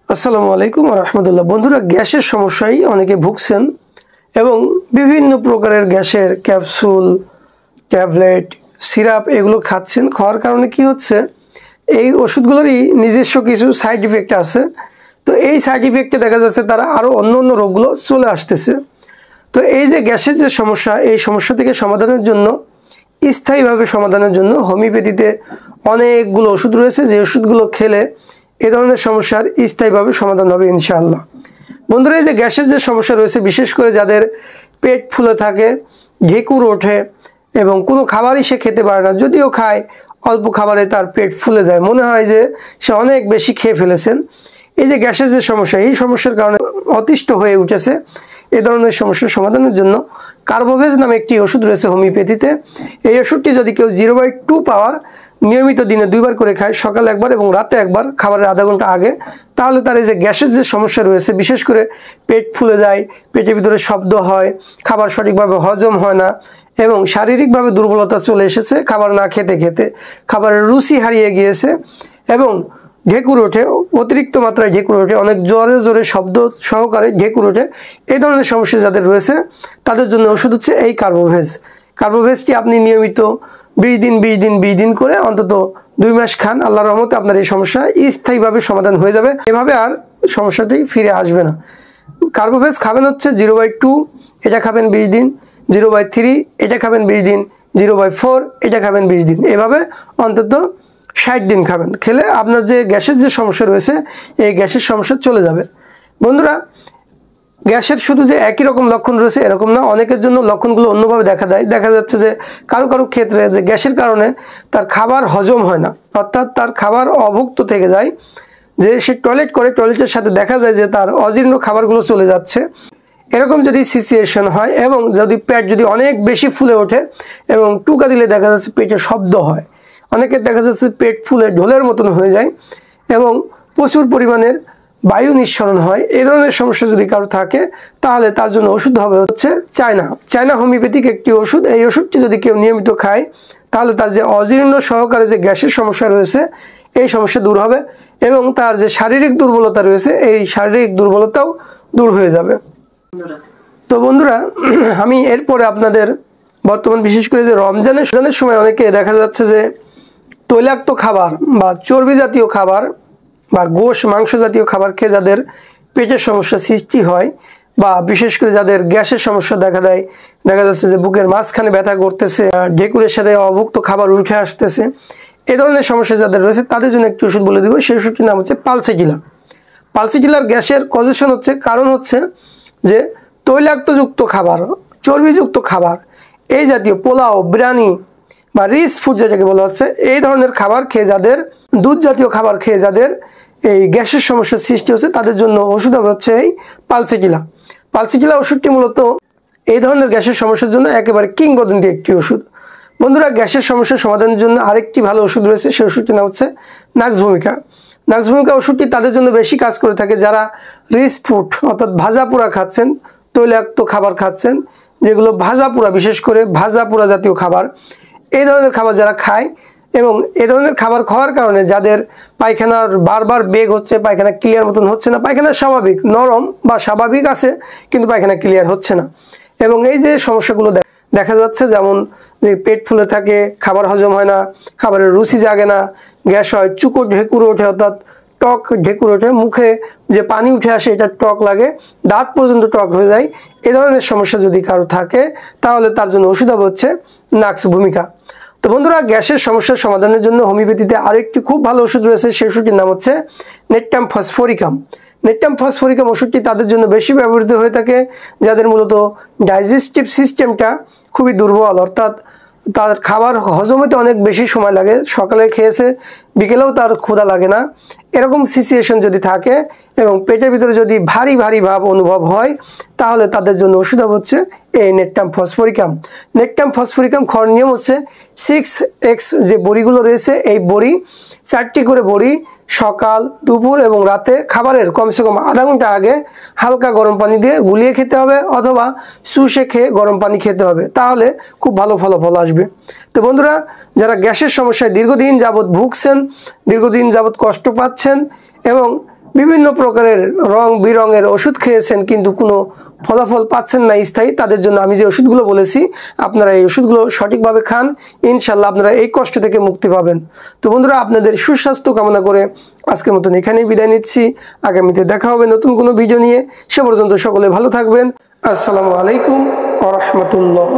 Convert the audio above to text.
আসসালামু আলাইকুম ওয়া রাহমাতুল্লাহ। বন্ধুরা, গ্যাসের সমস্যায় অনেকে ভুগছেন এবং বিভিন্ন প্রকারের গ্যাসের ক্যাপসুল, ট্যাবলেট, সিরাপ এগুলো খাচ্ছেন। খাওয়ার কারণে কি হচ্ছে, এই ওষুধগুলোরই নিজস্ব কিছু সাইড ইফেক্ট আছে। তো এই সাইড ইফেক্টে দেখা যাচ্ছে তারা আরও অন্য অন্য রোগগুলো চলে আসতেছে। তো এই যে গ্যাসের যে সমস্যা, এই সমস্যা থেকে সমাধানের জন্য, স্থায়ীভাবে সমাধানের জন্য হোমিওপ্যাথিতে অনেকগুলো ওষুধ রয়েছে, যে ওষুধগুলো খেলে এ ধরনের সমস্যার স্থায়ীভাবে সমাধান হবে ইনশাআল্লাহ। বন্ধুরা, এই যে গ্যাসের যে সমস্যা রয়েছে, বিশেষ করে যাদের পেট ফুলে থাকে, ঢেকুর ওঠে এবং কোনো খাবারই সে খেতে পারে না, যদিও খায় অল্প খাবারে তার পেট ফুলে যায়, মনে হয় যে সে অনেক বেশি খেয়ে ফেলেছেন। এই যে গ্যাসের যে সমস্যা, এই সমস্যার কারণে অতিষ্ঠ হয়ে উঠেছে, এ ধরনের সমস্যার সমাধানের জন্য কার্বোভেজ নামে একটি ওষুধ রয়েছে হোমিওপ্যাথিতে। এই ওষুধটি যদি কেউ 0/2 পাওয়ার নিয়মিত দিনে 2বার করে খায়, সকালে একবার এবং রাতে একবার, খাবারের আধা ঘন্টা আগে, তাহলে তার এই যে গ্যাসের যে সমস্যা রয়েছে, বিশেষ করে পেট ফুলে যায়, পেটের ভিতরে শব্দ হয়, খাবার সঠিকভাবে হজম হয় না এবং শারীরিকভাবে দুর্বলতা চলে এসেছে, খাবার না খেতে খেতে খাবারের রুচি হারিয়ে গিয়েছে এবং ঢেকুর ওঠে, অতিরিক্ত মাত্রায় ঢেকুর ওঠে, অনেক জোরে জোরে শব্দ সহকারে ঢেকুর ওঠে, এই ধরনের সমস্যা যাদের রয়েছে তাদের জন্য ওষুধ হচ্ছে এই কার্বোভেজ। কার্বোভেজটি আপনি নিয়মিত 20 দিন করে অন্তত 2 মাস খান, আল্লাহর রহমতে আপনার এই সমস্যা স্থায়ীভাবে সমাধান হয়ে যাবে, এভাবে আর সমস্যাটি ফিরে আসবে না। কার্বোভেজ খাবেন হচ্ছে 0/2, এটা খাবেন 20 দিন, 0/3 এটা খাবেন 20 দিন, 0/4 এটা খাবেন 20 দিন, এভাবে অন্তত 60 দিন খাবেন। খেলে আপনার যে গ্যাসের যে সমস্যা রয়েছে, এই গ্যাসের সমস্যা চলে যাবে। বন্ধুরা, গ্যাসের শুধু যে একই রকম লক্ষণ রয়েছে এরকম না, অনেকের জন্য লক্ষণগুলো অন্যভাবে দেখা দেয়। দেখা যাচ্ছে যে কারো কারো ক্ষেত্রে যে গ্যাসের কারণে তার খাবার হজম হয় না, অর্থাৎ তার খাবার অভুক্ত থেকে যায়, যে সে টয়লেট করে, টয়লেটের সাথে দেখা যায় যে তার অজীর্ণ খাবারগুলো চলে যাচ্ছে। এরকম যদি সিচুয়েশন হয় এবং যদি পেট যদি অনেক বেশি ফুলে ওঠে এবং টুকা দিলে দেখা যাচ্ছে পেটে শব্দ হয়, অনেকের দেখা যাচ্ছে পেট ফুলে ঢোলের মতন হয়ে যায় এবং প্রচুর পরিমাণের বায়ু নিঃসরণ হয়, এই ধরনের সমস্যা যদি কারো থাকে তাহলে তার জন্য ওষুধ হবে হচ্ছে চায়না হোমিওপ্যাথিক একটি ওষুধ। এই ওষুধটি যদি কেউ নিয়মিত খায় তাহলে তার যে অজীর্ণ সহকারে যে গ্যাসের সমস্যা রয়েছে, এই সমস্যা দূর হবে এবং তার যে শারীরিক দুর্বলতা রয়েছে, এই শারীরিক দুর্বলতাও দূর হয়ে যাবে। তো বন্ধুরা, আমি এরপরে আপনাদের বর্তমান বিশেষ করে যে রমজানের সময় অনেকে দেখা যাচ্ছে যে তৈলাক্ত খাবার বা চর্বি জাতীয় খাবার বা গোশ মাংস জাতীয় খাবার খেয়ে যাদের পেটের সমস্যা সৃষ্টি হয় বা বিশেষ করে যাদের গ্যাসের সমস্যা দেখা দেয়, দেখা যাচ্ছে যে বুকের মাঝখানে ব্যথা করতেছে, ঢেকুরের সাথে অভুক্ত খাবার উঠে আসতেছে, এই ধরনের সমস্যা যাদের রয়েছে তাদের জন্য একটি ওষুধ বলে দিব। সেই ওষুধটির নাম হচ্ছে পালসিটিলা। পালসিটিলার গ্যাসের কজেশন হচ্ছে, কারণ হচ্ছে যে তৈলাক্তযুক্ত খাবার, চর্বিযুক্ত খাবার, এই জাতীয় পোলাও, বিরিয়ানি বা রিচ ফুড যেটাকে বলা হচ্ছে, এই ধরনের খাবার খেয়ে যাদের, দুধ জাতীয় খাবার খেয়ে যাদের এই গ্যাসের সমস্যার সৃষ্টি হচ্ছে, তাদের জন্য ওষুধ হবে হচ্ছে এই পালসিটিলা। পালসিটিলা ওষুধটি মূলত এই ধরনের গ্যাসের সমস্যার জন্য একেবারে কিংবদন্তি একটি ওষুধ। বন্ধুরা, গ্যাসের সমস্যার সমাধানের জন্য আরেকটি ভালো ওষুধ রয়েছে, সেই ওষুধটির নাম হচ্ছে নাক্সভূমিকা। নাক্সভূমিকা ওষুধটি তাদের জন্য বেশি কাজ করে থাকে যারা রিচ ফুড অর্থাৎ ভাজা পোড়া খাচ্ছেন, তৈলাক্ত খাবার খাচ্ছেন, যেগুলো ভাজা পোড়া, বিশেষ করে ভাজা পোড়া জাতীয় খাবার, এই ধরনের খাবার যারা খায় এবং এই ধরনের খাবার খাওয়ার কারণে যাদের পায়খানার বারবার বেগ হচ্ছে, পায়খানা ক্লিয়ার মতন হচ্ছে না, পায়খানা স্বাভাবিক নরম বা স্বাভাবিক আছে কিন্তু পায়খানা ক্লিয়ার হচ্ছে না, এবং এই যে সমস্যাগুলো দেখা যাচ্ছে, যেমন যে পেট ফুলে থাকে, খাবার হজম হয় না, খাবারের রুচি জাগে না, গ্যাস হয়, চুকো ঢেকুর ওঠে অর্থাৎ টক ঢেকুর ওঠে, মুখে যে পানি উঠে আসে এটা টক লাগে, দাঁত পর্যন্ত টক হয়ে যায়, এই ধরনের সমস্যা যদি কারো থাকে তাহলে তার জন্য ওষুধ হবে হচ্ছে নাক্সভূমিকা। তো বন্ধুরা, গ্যাসের সমস্যার সমাধানের জন্য হোমিওপ্যাথিতে আরেকটি খুব ভালো ওষুধ রয়েছে, সেই ওষুধটির নাম হচ্ছে নেট্টাম ফসফরিকাম। নেট্টাম ফসফরিকাম ওষুধটি তাদের জন্য বেশি ব্যবহৃত হয়ে থাকে যাদের মূলত ডাইজেস্টিভ সিস্টেমটা খুবই দুর্বল, অর্থাৎ তার খাবার হজম হতে অনেক বেশি সময় লাগে, সকালে খেয়েছে বিকেলেও তার ক্ষুধা লাগে না, এরকম সিচুয়েশন যদি থাকে এবং পেটের ভিতরে যদি ভারী ভারী ভাব অনুভব হয় তাহলে তাদের জন্য ওষুধ হচ্ছে এই নেট্টাম ফসফরিকাম। নেট্টাম ফসফরিকাম খাওয়ার নিয়ম হচ্ছে 6x যে বড়িগুলো রয়েছে, এই বড়ি 4টি করে বড়ি সকাল, দুপুর এবং রাতে খাবারের কমসে কম আধা ঘন্টা আগে হালকা গরম পানি দিয়ে গুলিয়ে খেতে হবে অথবা শুষে খেয়ে গরম পানি খেতে হবে, তাহলে খুব ভালো ফলাফল আসবে। তো বন্ধুরা, যারা গ্যাসের সমস্যায় দীর্ঘদিন যাবৎ ভুগছেন, দীর্ঘদিন যাবৎ কষ্ট পাচ্ছেন এবং বিভিন্ন প্রকারের রং বিরঙের ওষুধ খেয়েছেন কিন্তু কোনো ফলাফল পাচ্ছেন না স্থায়ী, তাদের জন্য আমি যে ওষুধগুলো বলেছি আপনারা এই ওষুধগুলো সঠিকভাবে খান, ইনশাল্লাহ আপনারা এই কষ্ট থেকে মুক্তি পাবেন। তো বন্ধুরা, আপনাদের সুস্বাস্থ্য কামনা করে আজকের মতন এখানেই বিদায় নিচ্ছি। আগামীতে দেখা হবে নতুন কোনো ভিডিও নিয়ে। সে পর্যন্ত সকলে ভালো থাকবেন। আসসালামু আলাইকুম ওয়া রাহমাতুল্লাহ।